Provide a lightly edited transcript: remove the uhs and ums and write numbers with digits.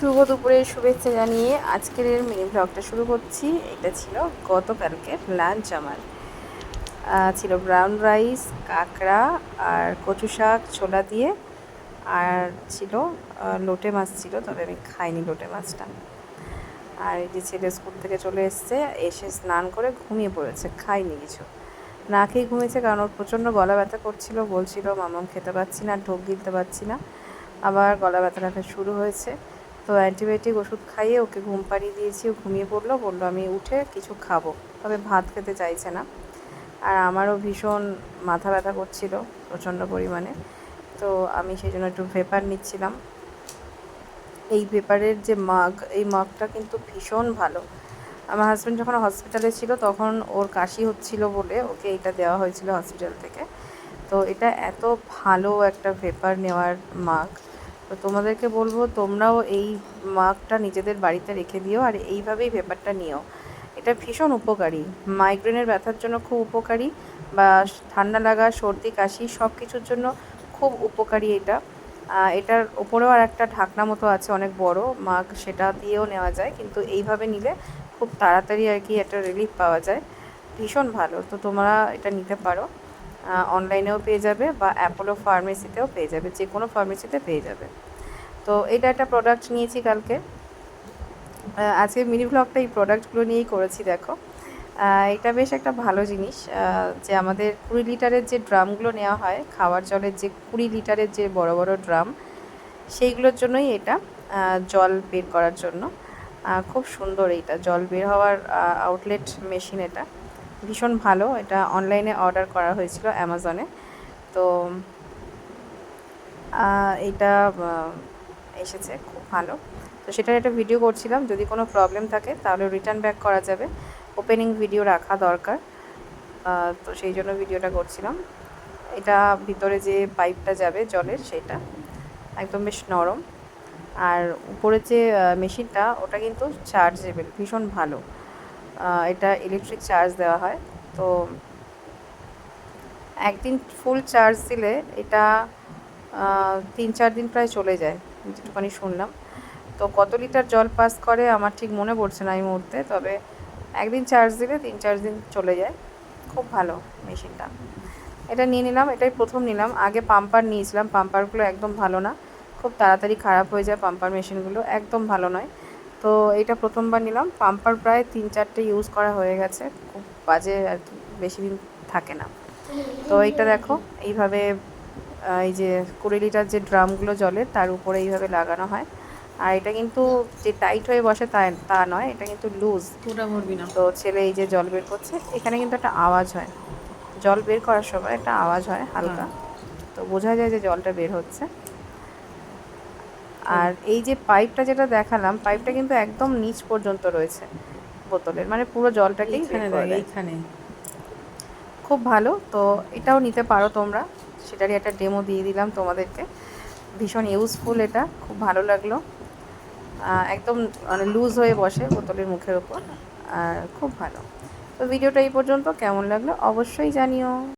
শুভ দুপুরের শুভেচ্ছা জানিয়ে আজকের মিনি ব্লগটা শুরু করছি। এটা ছিল গতকালকে লাঞ্চ আমার। ছিল ব্রাউন রাইস, কাঁকড়া আর কচু শাক ছোলা দিয়ে, আর ছিল লোটে মাছ ছিল, তবে আমি খাইনি লোটে মাছটা। আর এই যে ছেলে স্কুল থেকে চলে এসছে, এসে স্নান করে ঘুমিয়ে পড়েছে, খাইনি কিছু, না খেয়ে ঘুমিয়েছে, কারণ ওর প্রচণ্ড গলা ব্যথা করছিল, বলছিল মামাম খেতে পারছি না, ঢোক গিলতে পারছি না, আবার গলা ব্যথা শুরু হয়েছে। তো অ্যান্টিবায়োটিক ওষুধ খাইয়ে ওকে ঘুম পাড়িয়ে দিয়েছি, ও ঘুমিয়ে পড়লো, বললো আমি উঠে কিছু খাবো, তবে ভাত খেতে চাইছে না। আর আমারও ভীষণ মাথা ব্যথা করছিল প্রচণ্ড পরিমাণে, তো আমি সেই জন্য একটু ভেপার নিচ্ছিলাম। এই ভেপারের যে মাগ, এই মাগটা কিন্তু ভীষণ ভালো। আমার হাজব্যান্ড যখন হসপিটালে ছিল তখন ওর কাশি হচ্ছিল বলে ওকে এটা দেওয়া হয়েছিল হসপিটাল থেকে। তো এটা এত ভালো একটা ভেপার নেওয়ার মাগ, তো তোমাদেরকে বলবো তোমরাও এই মাগটা নিজেদের বাড়িতে রেখে দিও আর এইভাবেই ভেপারটা নিও। এটা ভীষণ উপকারী, মাইগ্রেনের ব্যথার জন্য খুব উপকারী, বা ঠান্ডা লাগা, সর্দি, কাশি সব কিছুর জন্য খুব উপকারী এটা। এটার ওপরেও আর একটা ঢাকনা মতো আছে অনেক বড় মাগ, সেটা দিয়েও নেওয়া যায়, কিন্তু এইভাবে নিলে খুব তাড়াতাড়ি আর কি একটা রিলিফ পাওয়া যায়, ভীষণ ভালো। তো তোমরা এটা নিতে পারো, অনলাইনেও পেয়ে যাবে বা অ্যাপোলো ফার্মেসিতেও পেয়ে যাবে, যে কোনো ফার্মেসিতে পেয়ে যাবে। তো এটা একটা প্রোডাক্ট নিয়েছি কালকে। আজকে মিনি ভ্লগটা এই প্রোডাক্টগুলো নিয়েই করেছি। দেখো, এটা বেশ একটা ভালো জিনিস, যে আমাদের 20 লিটারের যে ড্রামগুলো নেওয়া হয় খাওয়ার জলের, যে 20 লিটারের যে বড় বড় ড্রাম, সেইগুলোর জন্যই এটা, জল বের করার জন্য। খুব সুন্দর এইটা জল বের হওয়ার আউটলেট মেশিন, এটা ভীষণ ভালো। এটা অনলাইনে অর্ডার করা হয়েছিল অ্যামাজনে। তো এটা এসেছে, খুব ভালো। তো সেটার একটা ভিডিও করছিলাম, যদি কোনো প্রবলেম থাকে তাহলে রিটার্ন ব্যাক করা যাবে, ওপেনিং ভিডিও রাখা দরকার। তো সেই জন্য ভিডিওটা করছিলাম। এটা ভিতরে যে পাইপটা যাবে জলের, সেটা একদম বেশ নরম। আর উপরে যে মেশিনটা, ওটা কিন্তু চার্জেবল, ভীষণ ভালো। এটা ইলেকট্রিক চার্জ দেওয়া হয়। তো একদিন ফুল চার্জ দিলে এটা 3-4 দিন প্রায় চলে যায়, যেটুখানি শুনলাম। তো কত লিটার জল পাস করে আমার ঠিক মনে পড়ছে না এই মুহূর্তে, তবে একদিন চার্জ দিলে 3-4 দিন চলে যায়, খুব ভালো মেশিনটা। এটা নিয়ে নিলাম, এটাই প্রথম নিলাম। আগে পাম্পার নিয়েছিলাম, পাম্পারগুলো একদম ভালো না, খুব তাড়াতাড়ি খারাপ হয়ে যায় পাম্পার মেশিনগুলো, একদম ভালো নয়। তো এটা প্রথমবার নিলাম। পাম্পার প্রায় 3-4টে ইউজ করা হয়ে গেছে, খুব বাজে আর কি, বেশি দিন থাকে না। তো এইটা দেখো, এইভাবে এই যে 20 লিটার যে ড্রামগুলো জলের, তার উপরে এইভাবে লাগানো হয়। আর এটা কিন্তু যে টাইট হয়ে বসে তা নয়, এটা কিন্তু লুজ। তো ছেলে এই যে জল বের করছে, এখানে কিন্তু একটা আওয়াজ হয়, জল বের করার সময় একটা আওয়াজ হয় হালকা, তো বোঝা যায় যে জলটা বের হচ্ছে। আর এই যে পাইপটা যেটা দেখালাম, পাইপটা কিন্তু একদম নিচ পর্যন্ত রয়েছে বোতলের, মানে পুরো জলটাকেই বের করে দেয়, খুব ভালো। তো এটাও নিতে পারো তোমরা, সেটারই একটা ডেমো দিয়ে দিলাম তোমাদেরকে। ভীষণ ইউজফুল, এটা খুব ভালো লাগলো। একদম মানে লুজ হয়ে বসে বোতলের মুখের ওপর, আর খুব ভালো। তো ভিডিওটা এই পর্যন্ত, কেমন লাগলো অবশ্যই জানিও।